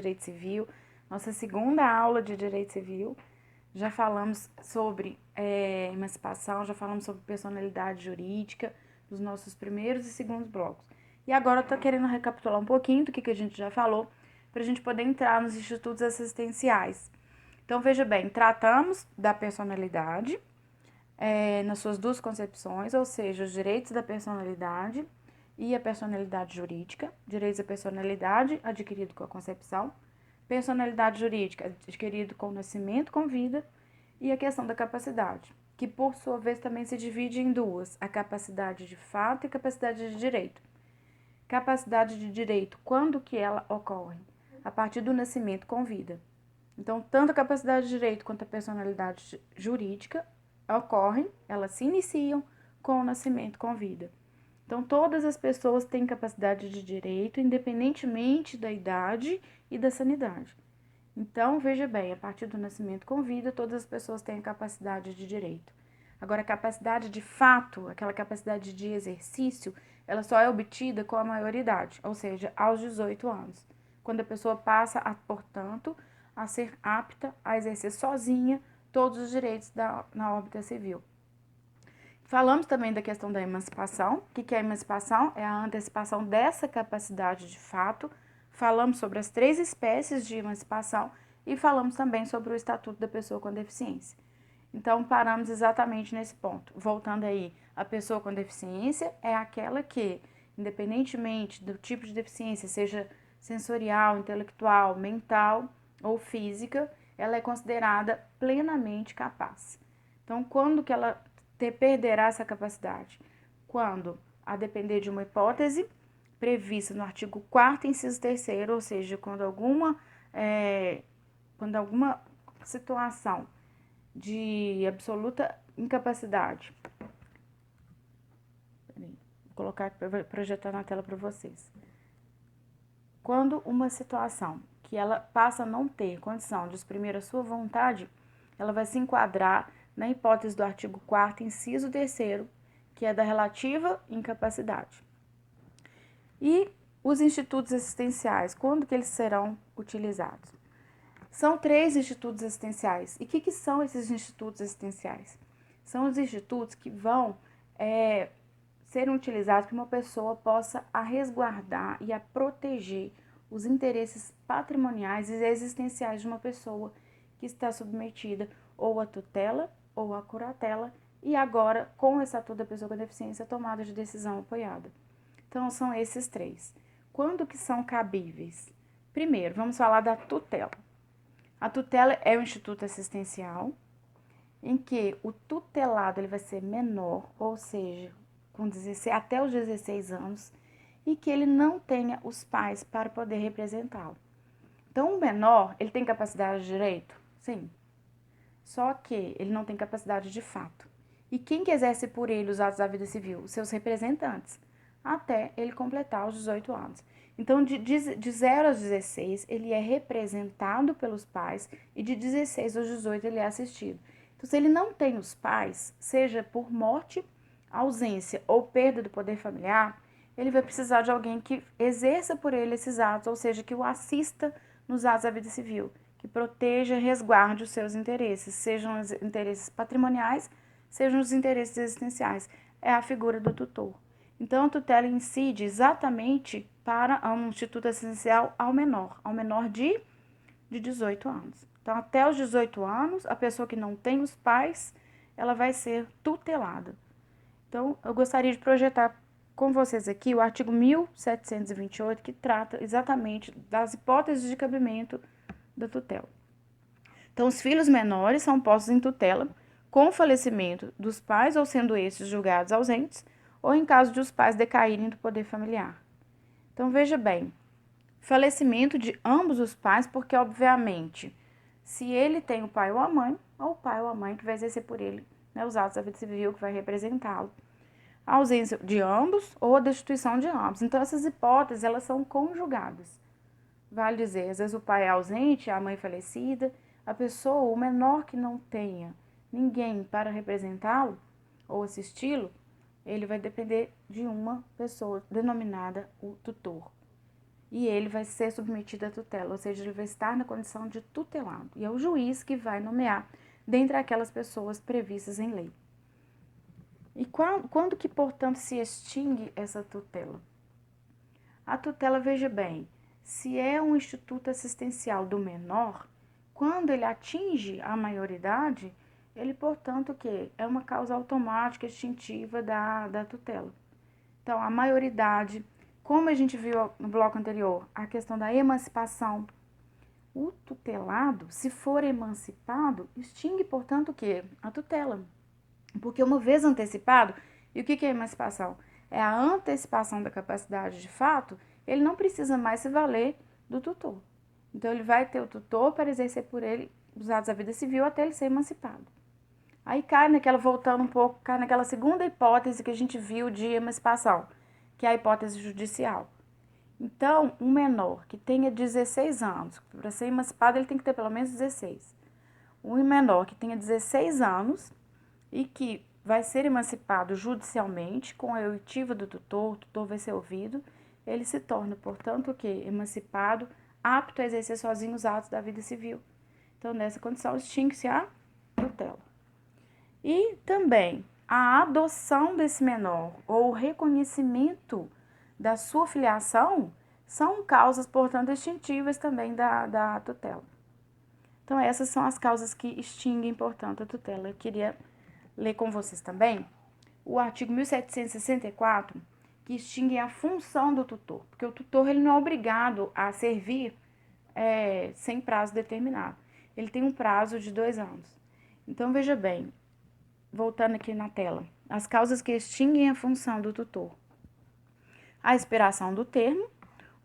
Direito Civil, nossa segunda aula de Direito Civil. Já falamos sobre emancipação, já falamos sobre personalidade jurídica, dos nossos primeiros e segundos blocos. E agora eu tô querendo recapitular um pouquinho do que a gente já falou, para a gente poder entrar nos institutos assistenciais. Então, veja bem, tratamos da personalidade, nas suas duas concepções, ou seja, os direitos da personalidade e a personalidade jurídica, direitos da personalidade adquirido com a concepção, personalidade jurídica adquirido com o nascimento, com vida, e a questão da capacidade, que por sua vez também se divide em duas, a capacidade de fato e a capacidade de direito. Capacidade de direito, quando que ela ocorre? A partir do nascimento com vida. Então, tanto a capacidade de direito quanto a personalidade jurídica ocorrem, elas se iniciam com o nascimento com vida. Então, todas as pessoas têm capacidade de direito, independentemente da idade e da sanidade. Então, veja bem, a partir do nascimento com vida, todas as pessoas têm capacidade de direito. Agora, a capacidade de fato, aquela capacidade de exercício, ela só é obtida com a maioridade, ou seja, aos 18 anos, quando a pessoa passa, portanto, a ser apta a exercer sozinha todos os direitos na órbita civil. Falamos também da questão da emancipação. O que é a emancipação? É a antecipação dessa capacidade de fato. Falamos sobre as 3 espécies de emancipação e falamos também sobre o Estatuto da Pessoa com Deficiência. Então, paramos exatamente nesse ponto. Voltando aí, a pessoa com deficiência é aquela que, independentemente do tipo de deficiência, seja sensorial, intelectual, mental ou física, ela é considerada plenamente capaz. Então, quando que ela perderá essa capacidade? Quando, a depender de uma hipótese prevista no artigo 4º, inciso 3º, ou seja, quando alguma situação de absoluta incapacidade, vou colocar, projetar na tela para vocês. Quando uma situação que ela passa a não ter condição de exprimir a sua vontade, ela vai se enquadrar na hipótese do artigo 4º, inciso 3º, que é da relativa incapacidade. E os institutos assistenciais, quando que eles serão utilizados? São 3 institutos assistenciais. E o que são esses institutos assistenciais? São os institutos que vão serem utilizados para que uma pessoa possa resguardar e a proteger os interesses patrimoniais e existenciais de uma pessoa que está submetida ou à tutela ou à curatela e agora, com o Estatuto da Pessoa com Deficiência, tomada de decisão apoiada. Então, são esses 3. Quando que são cabíveis? Primeiro, vamos falar da tutela. A tutela é um instituto assistencial em que o tutelado ele vai ser menor, ou seja, com 16, até os 16 anos, e que ele não tenha os pais para poder representá-lo. Então, o menor, ele tem capacidade de direito? Sim. Só que ele não tem capacidade de fato. E quem que exerce por ele os atos da vida civil? Os seus representantes, até ele completar os 18 anos. Então, de 0 aos 16, ele é representado pelos pais e de 16 aos 18 ele é assistido. Então, se ele não tem os pais, seja por morte, ausência ou perda do poder familiar, ele vai precisar de alguém que exerça por ele esses atos, ou seja, que o assista nos atos da vida civil, que proteja e resguarde os seus interesses, sejam os interesses patrimoniais, sejam os interesses existenciais. É a figura do tutor. Então, a tutela incide exatamente para um instituto assistencial ao menor de 18 anos. Então, até os 18 anos, a pessoa que não tem os pais, ela vai ser tutelada. Então, eu gostaria de projetar com vocês aqui o artigo 1728, que trata exatamente das hipóteses de cabimento da tutela. Então, os filhos menores são postos em tutela com o falecimento dos pais ou sendo estes julgados ausentes, ou em caso de os pais decaírem do poder familiar. Então, veja bem, falecimento de ambos os pais, porque, obviamente, se ele tem o pai ou a mãe, ou o pai ou a mãe que vai exercer por ele, né, os atos da vida civil, que vai representá-lo. A ausência de ambos ou a destituição de ambos. Então, essas hipóteses, elas são conjugadas. Vale dizer, às vezes o pai é ausente, a mãe falecida, a pessoa, o menor que não tenha ninguém para representá-lo ou assisti-lo, ele vai depender de uma pessoa denominada o tutor. e ele vai ser submetido à tutela, ou seja, ele vai estar na condição de tutelado. E é o juiz que vai nomear dentre aquelas pessoas previstas em lei. E quando que, portanto, se extingue essa tutela? A tutela, veja bem, se é um instituto assistencial do menor, quando ele atinge a maioridade, ele, portanto, o quê? É uma causa automática extintiva da tutela. Então, a maioridade, como a gente viu no bloco anterior, a questão da emancipação, o tutelado, se for emancipado, extingue, portanto, o quê? A tutela. Porque uma vez antecipado, e o que é emancipação? É a antecipação da capacidade de fato, ele não precisa mais se valer do tutor. Então, ele vai ter o tutor para exercer por ele os atos da vida civil até ele ser emancipado. Aí cai naquela, voltando um pouco, cai naquela segunda hipótese que a gente viu de emancipação, que é a hipótese judicial. Então, um menor que tenha 16 anos, para ser emancipado ele tem que ter pelo menos 16. Um menor que tenha 16 anos e que vai ser emancipado judicialmente com a oitiva do tutor, o tutor vai ser ouvido, ele se torna, portanto, o quê? Emancipado, apto a exercer sozinho os atos da vida civil. Então, nessa condição, extingue-se a tutela. E também a adoção desse menor ou o reconhecimento da sua filiação são causas, portanto, extintivas também da tutela. Então, essas são as causas que extinguem, portanto, a tutela. Eu queria ler com vocês também o artigo 1764, que extingue a função do tutor, porque o tutor ele não é obrigado a servir sem prazo determinado. Ele tem um prazo de 2 anos. Então, veja bem, voltando aqui na tela, as causas que extinguem a função do tutor. A expiração do termo,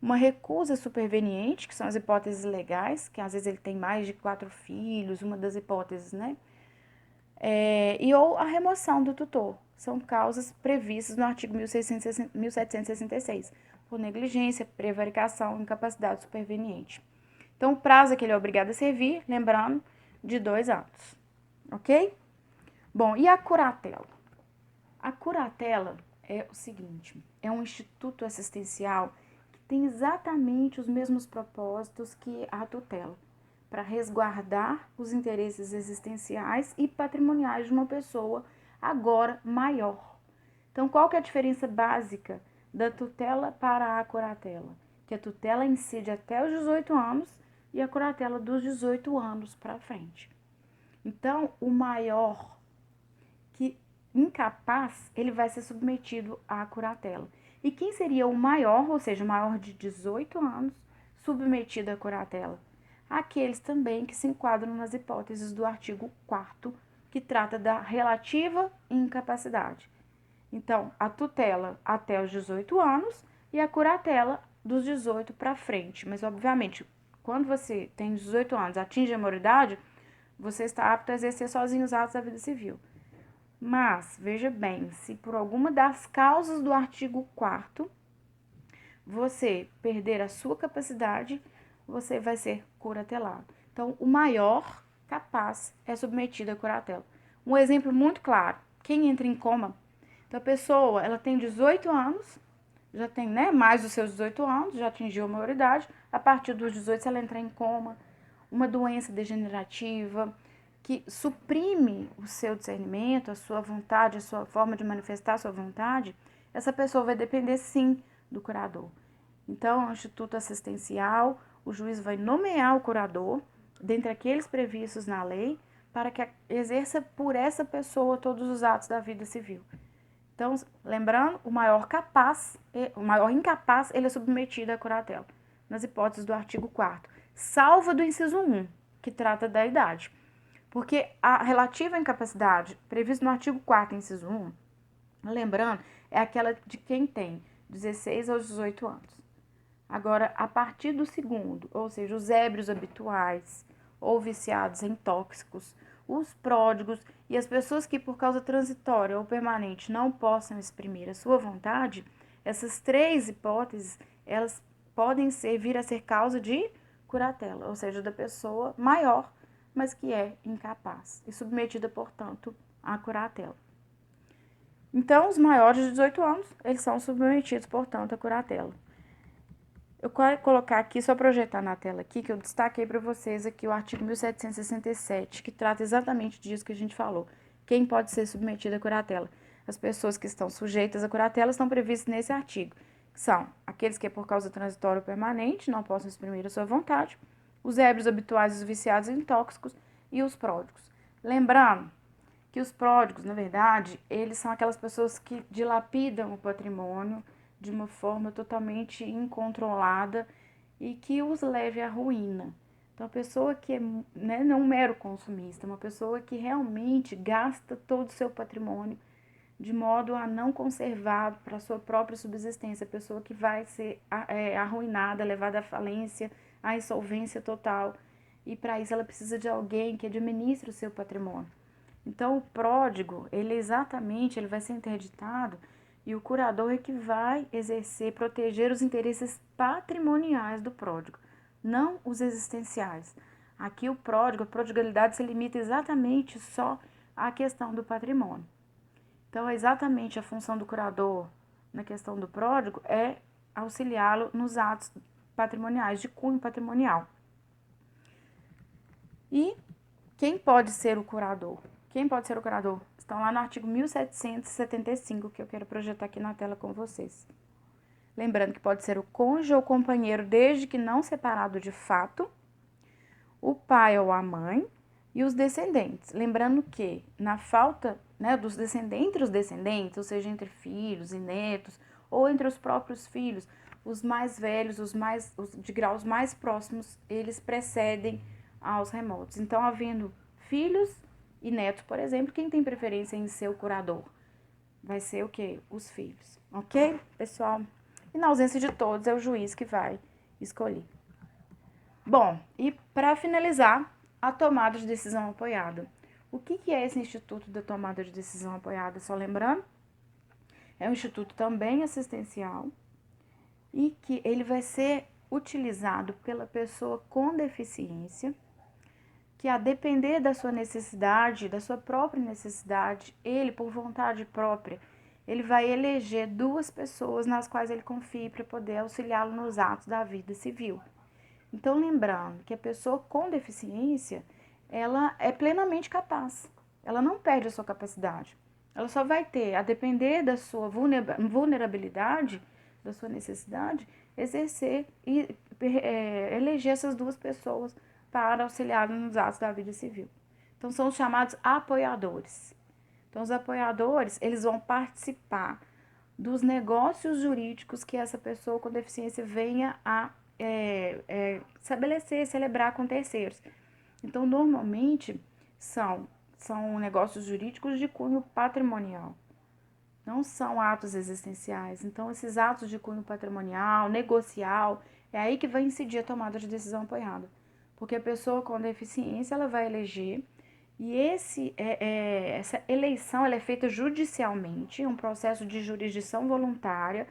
uma recusa superveniente, que são as hipóteses legais, que às vezes ele tem mais de 4 filhos, uma das hipóteses, né? Ou a remoção do tutor. São causas previstas no artigo 1766, por negligência, prevaricação, incapacidade superveniente. Então, o prazo a que ele é obrigado a servir, lembrando, de 2 anos. Ok? Bom, e a curatela? A curatela é o seguinte, é um instituto assistencial que tem exatamente os mesmos propósitos que a tutela, para resguardar os interesses existenciais e patrimoniais de uma pessoa agora maior. Então, qual que é a diferença básica da tutela para a curatela? Que a tutela incide até os 18 anos e a curatela dos 18 anos para frente. Então, o maior que incapaz, ele vai ser submetido à curatela. E quem seria o maior, ou seja, o maior de 18 anos, submetido à curatela? Aqueles também que se enquadram nas hipóteses do artigo 4º, que trata da relativa incapacidade. Então, a tutela até os 18 anos e a curatela dos 18 para frente. Mas, obviamente, quando você tem 18 anos, atinge a maioridade, você está apto a exercer sozinho os atos da vida civil. Mas, veja bem, se por alguma das causas do artigo 4º você perder a sua capacidade, você vai ser curatelado. Então, o maior capaz é submetido à curatela. Um exemplo muito claro, quem entra em coma. Então, a pessoa, ela tem 18 anos, já tem, né, mais dos seus 18 anos, já atingiu a maioridade. A partir dos 18, se ela entrar em coma, uma doença degenerativa, que suprime o seu discernimento, a sua vontade, a sua forma de manifestar a sua vontade, essa pessoa vai depender sim do curador. Então, é um instituto assistencial, o juiz vai nomear o curador, dentre aqueles previstos na lei, para que exerça por essa pessoa todos os atos da vida civil. Então, lembrando, o maior incapaz, ele é submetido à curatela, nas hipóteses do artigo 4º, salvo do inciso 1, que trata da idade. Porque a relativa incapacidade prevista no artigo 4º, inciso 1, lembrando, é aquela de quem tem 16 aos 18 anos. Agora, a partir do segundo, ou seja, os ébrios habituais ou viciados em tóxicos, os pródigos e as pessoas que por causa transitória ou permanente não possam exprimir a sua vontade, essas 3 hipóteses, elas podem vir a ser causa de curatela, ou seja, da pessoa maior, mas que é incapaz e submetida, portanto, à curatela. Então, os maiores de 18 anos, eles são submetidos, portanto, à curatela. Eu quero colocar aqui, só projetar na tela aqui, que eu destaquei para vocês aqui o artigo 1767, que trata exatamente disso que a gente falou. Quem pode ser submetido à curatela? As pessoas que estão sujeitas à curatela estão previstas nesse artigo. São aqueles que, por causa transitória ou permanente, não possam exprimir a sua vontade, os ébrios habituais, os viciados em tóxicos e os pródigos. Lembrando que os pródigos, na verdade, eles são aquelas pessoas que dilapidam o patrimônio de uma forma totalmente incontrolada e que os leve à ruína. Então, a pessoa que é, né, não um mero consumista, uma pessoa que realmente gasta todo o seu patrimônio de modo a não conservar para sua própria subsistência, a pessoa que vai ser arruinada, levada à falência, à insolvência total. E para isso ela precisa de alguém que administre o seu patrimônio. Então, o pródigo, ele vai ser interditado e o curador é que vai exercer, proteger os interesses patrimoniais do pródigo, não os existenciais. Aqui o pródigo, a prodigalidade se limita exatamente só à questão do patrimônio. Então, exatamente a função do curador na questão do pródigo é auxiliá-lo nos atos patrimoniais, de cunho patrimonial. E quem pode ser o curador? Quem pode ser o curador? Estão lá no artigo 1775, que eu quero projetar aqui na tela com vocês. Lembrando que pode ser o cônjuge ou companheiro, desde que não separado de fato, o pai ou a mãe e os descendentes. Lembrando que, na falta, né, dos descendentes, entre os descendentes, ou seja, entre filhos e netos, ou entre os próprios filhos, os mais velhos, os de graus mais próximos, eles precedem aos remotos. Então, havendo filhos e netos, por exemplo, quem tem preferência em ser o curador? Vai ser o quê? Os filhos. Ok, pessoal? E na ausência de todos, é o juiz que vai escolher. Bom, e para finalizar, a tomada de decisão apoiada. O que é esse Instituto da Tomada de Decisão Apoiada? Só lembrando, é um instituto também assistencial e que ele vai ser utilizado pela pessoa com deficiência, que a depender da sua necessidade, da sua própria necessidade, ele, por vontade própria, ele vai eleger duas pessoas nas quais ele confie para poder auxiliá-lo nos atos da vida civil. Então, lembrando que a pessoa com deficiência, ela é plenamente capaz. Ela não perde a sua capacidade. Ela só vai ter, a depender da sua vulnerabilidade, da sua necessidade, exercer e eleger essas duas pessoas para auxiliar nos atos da vida civil. Então, são os chamados apoiadores. Então, os apoiadores, eles vão participar dos negócios jurídicos que essa pessoa com deficiência venha a estabelecer, celebrar com terceiros. Então, normalmente, são negócios jurídicos de cunho patrimonial, não são atos existenciais. Então, esses atos de cunho patrimonial, negocial, é aí que vai incidir a tomada de decisão apoiada. Porque a pessoa com deficiência, ela vai eleger, e essa eleição ela é feita judicialmente, um processo de jurisdição voluntária,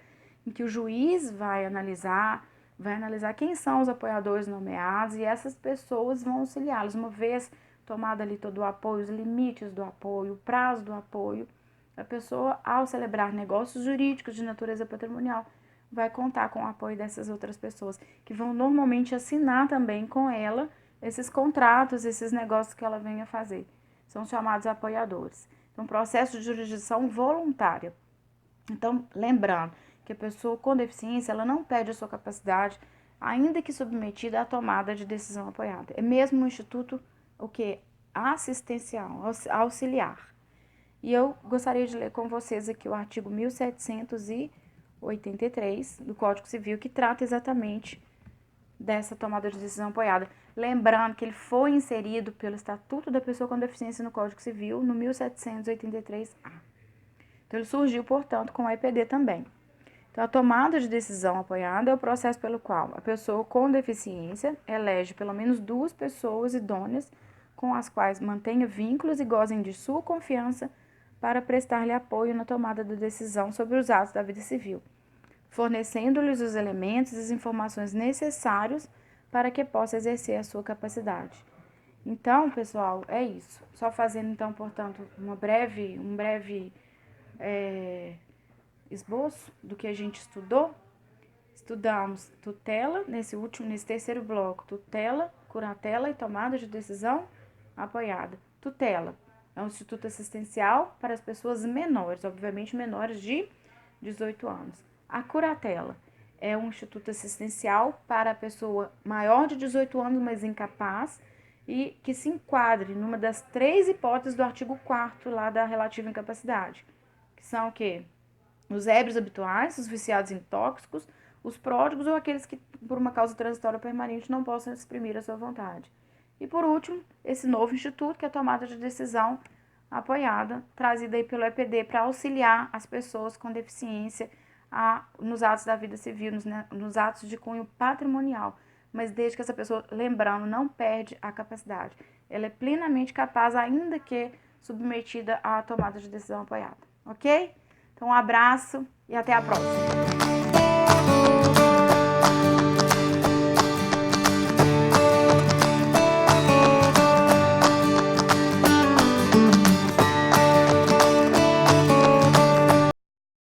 em que o juiz vai analisar quem são os apoiadores nomeados e essas pessoas vão auxiliá-los. Uma vez tomado ali todo o apoio, os limites do apoio, o prazo do apoio, a pessoa, ao celebrar negócios jurídicos de natureza patrimonial, vai contar com o apoio dessas outras pessoas, que vão normalmente assinar também com ela esses contratos, esses negócios que ela venha fazer. São chamados apoiadores. Então, processo de jurisdição voluntária. Então, lembrando que a pessoa com deficiência, ela não perde a sua capacidade, ainda que submetida à tomada de decisão apoiada. É mesmo um instituto, o que? Assistencial, auxiliar. E eu gostaria de ler com vocês aqui o artigo 1783 do Código Civil, que trata exatamente dessa tomada de decisão apoiada. Lembrando que ele foi inserido pelo Estatuto da Pessoa com Deficiência no Código Civil no 1783-A. Então, ele surgiu, portanto, com o EPD também. Então, a tomada de decisão apoiada é o processo pelo qual a pessoa com deficiência elege pelo menos duas pessoas idôneas com as quais mantenha vínculos e gozem de sua confiança para prestar-lhe apoio na tomada da decisão sobre os atos da vida civil, fornecendo-lhes os elementos e as informações necessários para que possa exercer a sua capacidade. Então, pessoal, é isso. Só fazendo, então, portanto, um breve esboço do que a gente estudou. Estudamos tutela, nesse terceiro bloco, tutela, curatela e tomada de decisão apoiada. Tutela é um instituto assistencial para as pessoas menores, obviamente menores de 18 anos. A curatela é um instituto assistencial para a pessoa maior de 18 anos, mas incapaz, e que se enquadre numa das 3 hipóteses do artigo 4º lá da relativa incapacidade, que são o quê? Os ébrios habituais, os viciados em tóxicos, os pródigos ou aqueles que, por uma causa transitória permanente, não possam exprimir a sua vontade. E, por último, esse novo instituto, que é a tomada de decisão apoiada, trazida aí pelo EPD para auxiliar as pessoas com deficiência nos atos da vida civil, nos atos de cunho patrimonial. Mas desde que essa pessoa, lembrando, não perde a capacidade. Ela é plenamente capaz, ainda que submetida à tomada de decisão apoiada. Ok? Então, um abraço e até a próxima.